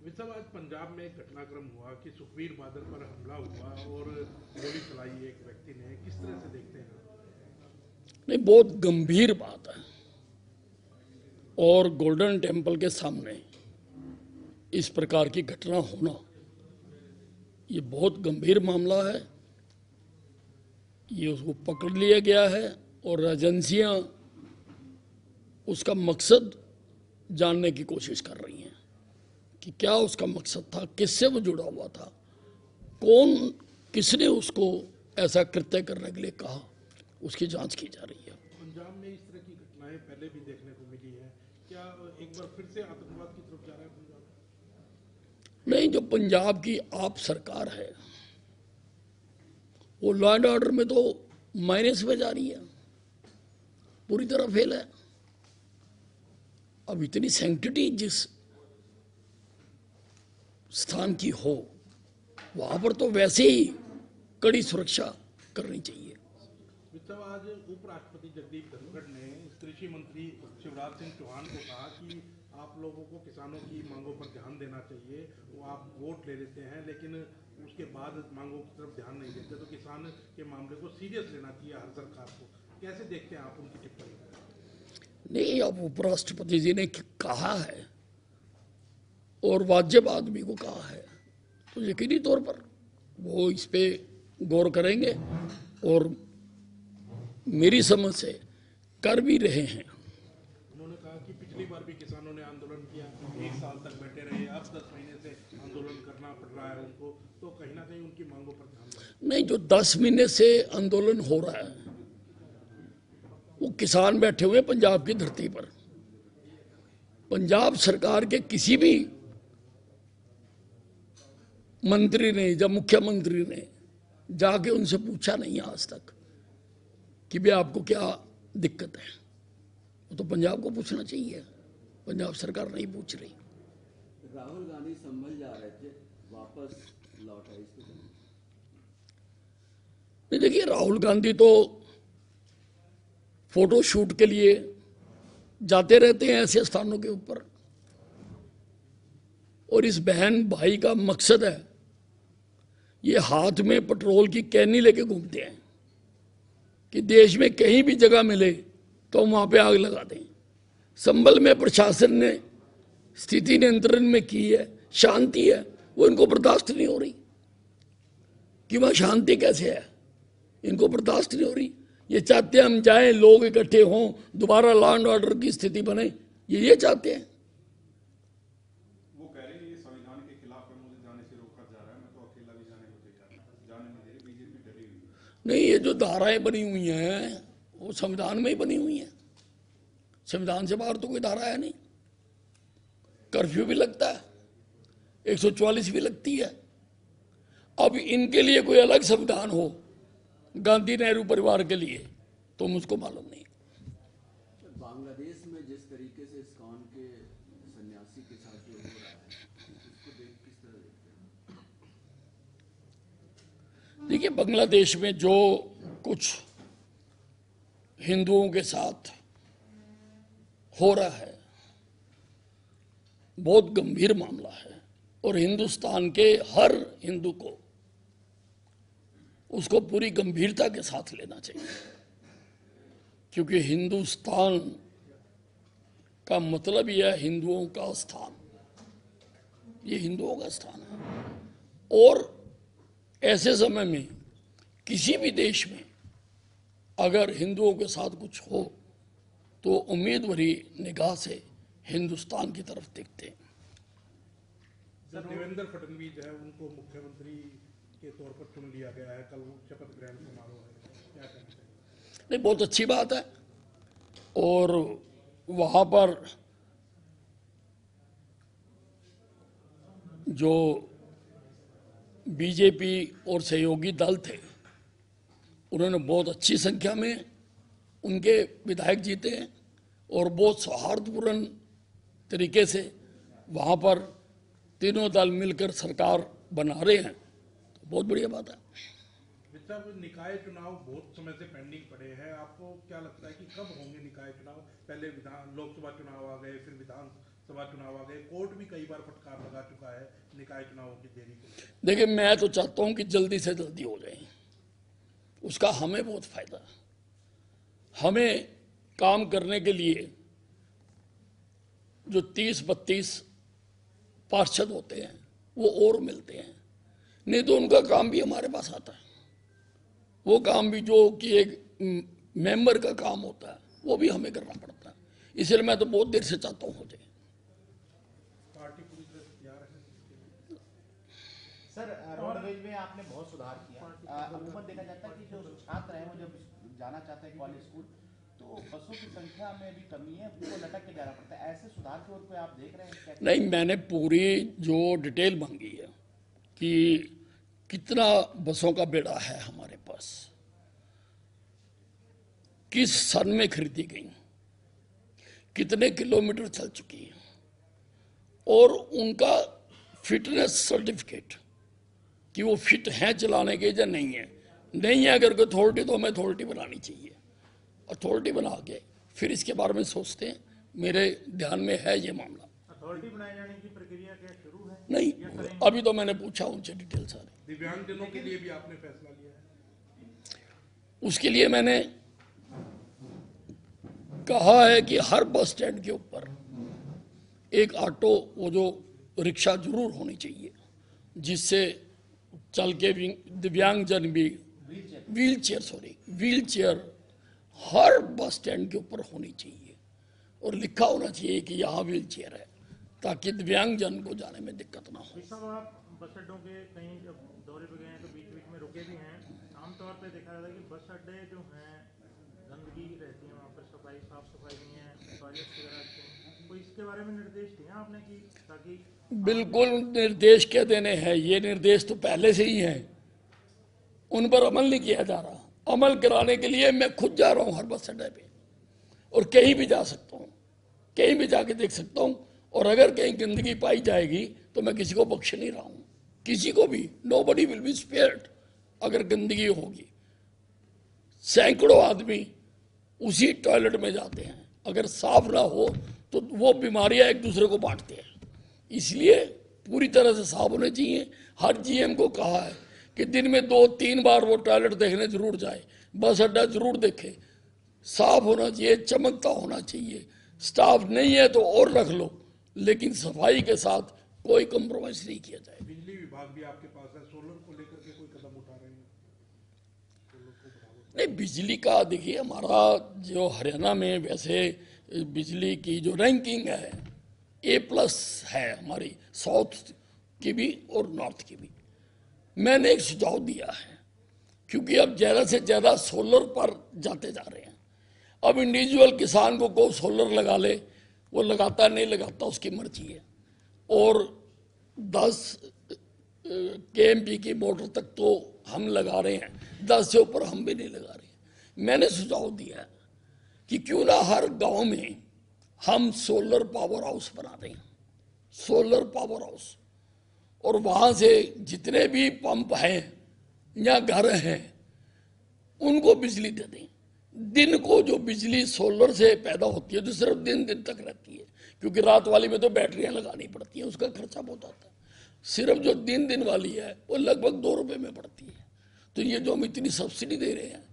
वित्त आज पंजाब में एक घटनाक्रम हुआ कि सुखबीर बादल पर हमला हुआ और गोली चलाई एक व्यक्ति ने, किस तरह से देखते हैं आप? नहीं, बहुत गंभीर बात है। और गोल्डन टेम्पल के सामने इस प्रकार की घटना होना, ये बहुत गंभीर मामला है। ये उसको पकड़ लिया गया है और एजेंसियां उसका मकसद जानने की कोशिश कर रही हैं कि क्या उसका मकसद था, किससे वो जुड़ा हुआ था, कौन, किसने उसको ऐसा कृत्य करने के लिए कहा, उसकी जांच की जा रही है। पंजाब में इस तरह की घटनाएं पहले भी देखने को मिली है, क्या एक बार फिर से आतंकवाद की तरफ जा रहा है पंजाब? नहीं, जो पंजाब की आप सरकार है वो लॉ एंड ऑर्डर में तो माइनस में जा रही है, पूरी तरह फेल है। अब इतनी सैंक्टिटी जिस स्थान की हो, वहां पर तो वैसे ही कड़ी सुरक्षा करनी चाहिए। आज उपराष्ट्रपति जगदीप धनखड़ ने कृषि मंत्री शिवराज सिंह चौहान को कहा कि आप लोगों को किसानों की मांगों पर ध्यान देना चाहिए। वो आप वोट ले लेते हैं लेकिन उसके बाद मांगों की तरफ ध्यान नहीं देते, तो किसान के मामले को सीरियस लेना चाहिए हर सरकार को। कैसे देखते हैं आप उनकी टिप्पणी? नहीं, अब उपराष्ट्रपति जी ने कहा है और वाजिब आदमी को कहा है, तो यकीनी तौर पर वो इस पे गौर करेंगे और मेरी समझ से कर भी रहे हैं। उन्होंने कहा कि पिछली बार भी किसानों ने आंदोलन किया, 1 साल तक बैठे रहे, अब 10 महीने से आंदोलन करना पड़ रहा है उनको, तो कहीं ना कहीं उनकी मांगों पर ध्यान दें। नहीं, जो 10 महीने से आंदोलन हो रहा है वो किसान बैठे हुए पंजाब की धरती पर। पंजाब सरकार के किसी भी मंत्री ने या मुख्यमंत्री ने जाके उनसे पूछा नहीं आज तक कि भाई आपको क्या दिक्कत है। वो तो पंजाब को पूछना चाहिए, पंजाब सरकार नहीं पूछ रही। राहुल गांधी संभल जा रहे थे, वापस लौट आए इसके बाद। नहीं, देखिए, राहुल गांधी तो फोटो शूट के लिए जाते रहते हैं ऐसे स्थानों के ऊपर, और इस बहन भाई का मकसद है ये हाथ में पेट्रोल की कैनी लेके घूमते हैं कि देश में कहीं भी जगह मिले तो वहां पे आग लगा दें। संभल में प्रशासन ने स्थिति नियंत्रण में की है, शांति है, वो इनको बर्दाश्त नहीं हो रही कि वहां शांति कैसे है, इनको बर्दाश्त नहीं हो रही। ये चाहते हैं हम जाएं, लोग इकट्ठे हों, दोबारा लॉ एंड ऑर्डर की स्थिति बने, ये चाहते हैं। वो कह रहे हैं ये संविधान के खिलाफ है, मुझे जाने से रोका जा रहा है, मैं तो अकेला भी जाने को तैयार हूं, जाने नहीं दे रही, बीजेपी डरी हुई है। नहीं, ये जो धाराएं बनी हुई हैं वो संविधान में ही बनी हुई हैं, संविधान से बाहर तो कोई धारा है नहीं। कर्फ्यू भी लगता है, 144 भी लगती है। अब इनके लिए कोई अलग संविधान हो गांधी नेहरू परिवार के लिए तो मुझको मालूम नहीं। बांग्लादेश में जिस तरीके से इस्कॉन के सन्यासी के साथ जो हो रहा है, उसको देख किस तरह देखते हैं? देखिए, बांग्लादेश में जो कुछ हिंदुओं के साथ हो रहा है बहुत गंभीर मामला है और हिंदुस्तान के हर हिंदू को उसको पूरी गंभीरता के साथ लेना चाहिए, क्योंकि हिंदुस्तान का मतलब यह है हिंदुओं का स्थान, ये हिंदुओं का स्थान है। और ऐसे समय में किसी भी देश में अगर हिंदुओं के साथ कुछ हो तो उम्मीद भरी निगाह से हिंदुस्तान की तरफ देखते हैं। सर, देवेंद्र फडणवीस है, उनको मुख्यमंत्री के तौर पर चुन लिया गया है, कल शपथ ग्रहण समारोह है, क्या कहना चाहिए? नहीं, बहुत अच्छी बात है। और वहां पर जो बीजेपी और सहयोगी दल थे उन्होंने बहुत अच्छी संख्या में उनके विधायक जीते हैं और बहुत सौहार्दपूर्ण तरीके से वहां पर तीनों दल मिलकर सरकार बना रहे हैं, तो बहुत बढ़िया बात है। निकाय चुनाव बहुत समय से पेंडिंग पड़े हैं, आपको क्या लगता है कि कब होंगे निकाय चुनाव? पहले विधान लोकसभा चुनाव आ गए, फिर विधान लोकसभा चुनाव आ गए, कोर्ट भी कई बार फटकार लगा चुका है निकाय चुनावों की देरी को। देखिए, मैं तो चाहता हूं कि जल्दी से जल्दी हो जाए, उसका हमें बहुत फायदा है। हमें काम करने के लिए जो 30-32 पार्षद होते हैं वो और मिलते हैं, नहीं तो उनका काम भी हमारे पास आता है। वो काम भी जो कि एक मेंबर का काम होता है वो भी हमें करना पड़ता है। इसलिए मैं तो बहुत देर से चाहता हूँ हो जाए। पार्टी पूरी तरह से तैयार है। सर, रोडवेज में आपने बहुत सुधार किया। अमूमन देखा जाता है कि जो छात्र हैं वो जब जाना चाहते हैं कॉलेज स्कूल, तो बसों की संख्या में भी कमी है, उनको लटक के जाना पड़ता है। ऐसे सुधार की ओर कोई आप देख रहे हैं क्या? नहीं, मैंने पूरी जो डिटेल मांगी है कि कितना बसों का बेड़ा है हमारे पास, किस सन में खरीदी गई, कितने किलोमीटर चल चुकी है, और उनका फिटनेस सर्टिफिकेट कि वो फिट हैं चलाने के या नहीं है। नहीं है अगर कोई अथॉरिटी, तो हमें अथॉरिटी बनानी चाहिए। अथॉरिटी बना के फिर इसके बारे में सोचते हैं। मेरे ध्यान में है ये मामला। अथॉरिटी बनाए जाने की प्रक्रिया क्या शुरू है? नहीं, अभी तो मैंने पूछा उनसे डिटेल सारी। दिव्यांगजनों के लिए भी आपने फैसला लिया है? उसके लिए मैंने कहा है कि हर बस स्टैंड के ऊपर एक ऑटो, वो जो रिक्शा जरूर होनी चाहिए, जिससे चल के दिव्यांगजन भी व्हील चेयर हर बस स्टैंड के ऊपर होनी चाहिए, और लिखा होना चाहिए कि यहाँ व्हील चेयर है, ताकि दिव्यांगजन को जाने में दिक्कत ना हो। सब आप बस अड्डों के कहीं जब दौरे पे गए हैं तो बीच बीच में रुके भी हैं। आमतौर पे देखा जाता है कि बस अड्डे जो हैं गंदगी रहती है, वहाँ पर साफ सफाई नहीं है, टॉयलेट वगैरह अच्छे हैं। तो इसके बारे में निर्देश दिए आपने कि ताकि? बिल्कुल, निर्देश क्या देने हैं, ये निर्देश तो पहले से ही हैं, उन पर अमल नहीं किया जा रहा। अमल कराने के लिए मैं खुद जा रहा हूँ हर बस अड्डे पे, और कहीं भी जा सकता हूँ, कहीं भी जाके देख सकता हूँ। और अगर कहीं गंदगी पाई जाएगी तो मैं किसी को बख्श नहीं रहा हूँ, किसी को भी। नोबडी विल बी स्पेयर्ड अगर गंदगी होगी। सैकड़ों आदमी उसी टॉयलेट में जाते हैं, अगर साफ ना हो तो वो बीमारियां एक दूसरे को बांटते हैं। इसलिए पूरी तरह से साफ होने चाहिए। हर जीएम को कहा है कि दिन में 2-3 बार वो टॉयलेट देखने जरूर जाए, बस अड्डा जरूर देखे, साफ होना चाहिए, चमकता होना चाहिए। स्टाफ नहीं है तो और रख लो, लेकिन सफाई के साथ कोई कंप्रोमाइज नहीं किया जाए। बिजली विभाग भी आपके पास है, सोलर को लेकर के कोई कदम उठा रहे हैं? नहीं, बिजली का देखिए, हमारा जो हरियाणा में वैसे बिजली की जो रैंकिंग है A+ है, हमारी साउथ की भी और नॉर्थ की भी। मैंने एक सुझाव दिया है, क्योंकि अब ज़्यादा से ज़्यादा सोलर पर जाते जा रहे हैं। अब इंडिविजुअल किसान को सोलर लगा ले, वो लगाता नहीं लगाता उसकी मर्जी है, और 10 KMP की मोटर तक तो हम लगा रहे हैं, 10 से ऊपर हम भी नहीं लगा रहे। मैंने सुझाव दिया कि क्यों ना हर गांव में हम सोलर पावर हाउस बना दें, सोलर पावर हाउस, और वहां से जितने भी पंप हैं या घर हैं उनको बिजली दे दें। दिन को जो बिजली सोलर से पैदा होती है तो सिर्फ दिन तक रहती है, क्योंकि रात वाली में तो बैटरियां लगानी पड़ती हैं, उसका खर्चा बहुत आता है। सिर्फ जो दिन वाली है वो लगभग 2 रुपये में पड़ती है। तो ये जो हम इतनी सब्सिडी दे रहे हैं,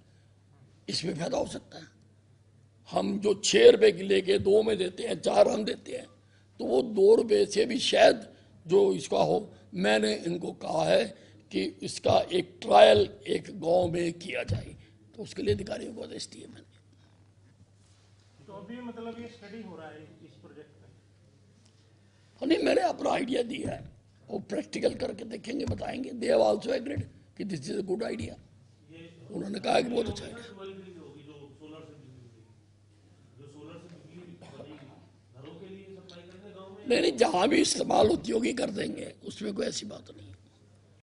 इसमें फायदा हो सकता है। हम जो 6 रुपये की लेके 2 में देते हैं, 4 हम देते हैं, तो वो 2 रुपये से भी शायद जो इसका हो। मैंने इनको कहा है कि इसका एक ट्रायल एक गांव में किया जाए, तो उसके लिए अधिकारियों को आदेश दिए मैंने। तो अभी मतलब ये स्टडी हो रहा है इस प्रोजेक्ट का? नहीं, मैंने अपना आइडिया दिया है, वो प्रैक्टिकल करके देखेंगे, बताएंगे। दे हैव आल्सो एग्रीड कि this is a good idea. उन्होंने कहा कि बहुत अच्छा है। नहीं, जहां भी इस्तेमाल होती होगी कर देंगे, उसमें कोई ऐसी बात नहीं।